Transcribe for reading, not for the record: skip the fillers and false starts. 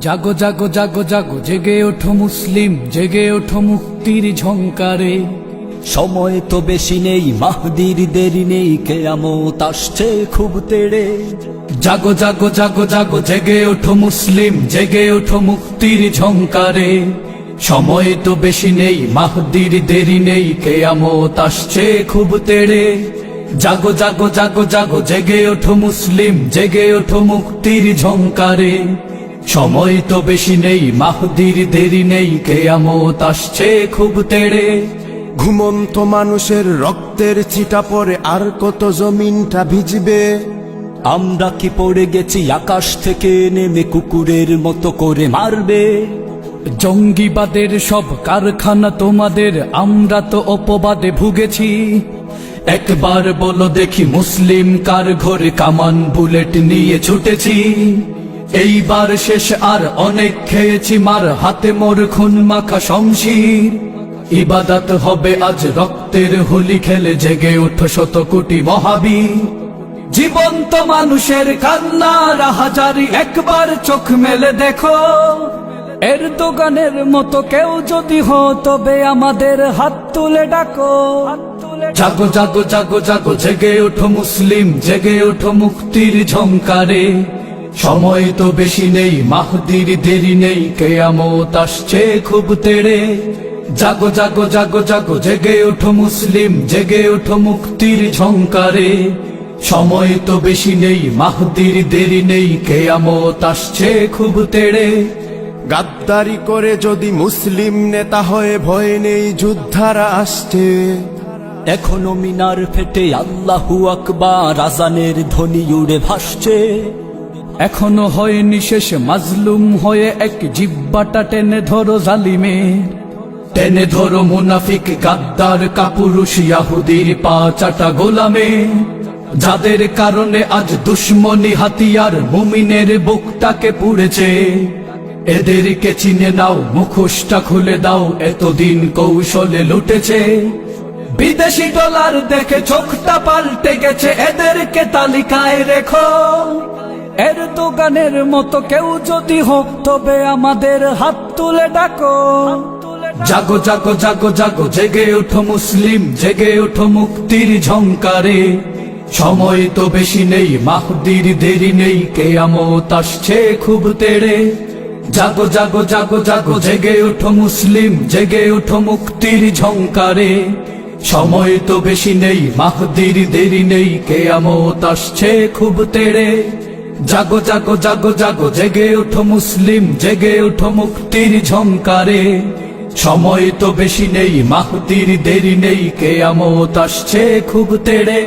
জাগো জাগো জাগো জাগো জেগে ওঠো মুসলিম, জেগে ওঠো মুক্তির ঝংকারে। সময় তো বেশি নেই, মাহদির দেরি নেই, কিয়ামত আসছে খুব তেড়ে। জাগো জাগো জাগো জাগো জেগে ওঠো মুসলিম, জেগে ওঠো মুক্তির ঝংকারে। সময় তো বেশি নেই, মাহদির দেরি নেই, কিয়ামত আসছে খুব তেড়ে। জাগো জাগো জাগো জাগো জেগে ওঠো মুসলিম, জেগে ওঠো মুক্তির ঝংকারে। সময় তো বেশি নেই, মাহদির দেরি নেই, কিয়ামত আসছে খুব তেড়ে। ঘুমন্ত মানুষের রক্তের ছিটা পড়ে, আর কত জমিনটা ভিজবে। আমরা কি পড়ে গেছি আকাশ থেকে নেমে, কুকুরের মতো করে মারবে। জঙ্গিবাদের সব কারখানা তোমাদের, আমরা তো অপবাদে ভুগেছি। একবার বলো দেখি মুসলিম কার ঘরে কামান বুলেট নিয়ে ছুটেছি। এইবার শেষ, আর অনেক খেয়েছি মার, হাতে মোর খুন মাখা শমশির। ইবাদত হবে আজ রক্তের হোলি খেলে, জেগে ওঠো শত কোটি মহাবীর। জীবন্ত মানুষের কান্না রাহাজারি, একবার চোখ মেলে দেখো। এর দোকানের মতো কেউ যদি হো, তবে আমাদের হাত তুলে ডাকো। জাগো জাগো জাগো জাগো জেগে ওঠো মুসলিম, জেগে ওঠো মুক্তির ঝংকারে। সময় তো বেশি নেই, মাহদির দেরি নেই, কিয়ামত আসছে খুব তেড়ে। জাগো জাগো জাগো জাগো জেগে ওঠো মুসলিম, জেগে ওঠো মুক্তির ঝংকারে। সময় তো বেশি নেই, মাহদির দেরি নেই, কিয়ামত আসছে খুব তেড়ে। গাদ্দারি করে যদি মুসলিম নেতা হয়ে, ভয় নেই যোদ্ধারা আসছে। এখনো মিনার ফেটে আল্লাহু আকবার, আজানের ধ্বনি উড়ে ভাসছে। এখনো হয়নি শেষ, মাজলুম হয়ে এক জিব্বাটা টেনে ধরো জালিমের। টেনে ধরো মুনাফিক গাদ্দার কাপুরুষ ইয়াহুদির পা চাটা গোলামে। যাদের কারণে আজ দুশ্মনী হাতিয়ার মুমিনের বুকটাকে পুড়েছে। এদেরকে চিনে নাও, মুখোশটা খুলে দাও, এতদিন কৌশলে লুটেছে। বিদেশি ডলার দেখে চোখটা পাল্টে গেছে, এদেরকে তালিকায় রেখো। এর দোকানের মতো কেউ যদি হো, তবে আমাদের হাত তুলে ডাকো। জাগো জাগো জাগো জাগো জেগে ওঠো মুসলিম, জেগে ওঠো মুক্তির ঝংকারে। সময় তো বেশি নেই, মাহদির দেরি নেই, কিয়ামত আসছে খুব তেড়ে। জাগো জাগো জাগো জাগো জেগে ওঠো মুসলিম, জেগে ওঠো মুক্তির ঝংকারে। সময় তো বেশি নেই, মাহদির দেরি নেই, কিয়ামত আসছে খুব তেড়ে। জাগো জাগো জাগো জাগো জেগে ওঠো মুসলিম, জেগে ওঠো মুক্তির ঝংকারে। সময় তো বেশি নেই, মাহদির দেরি নেই, কিয়ামত আসছে খুব তেড়ে।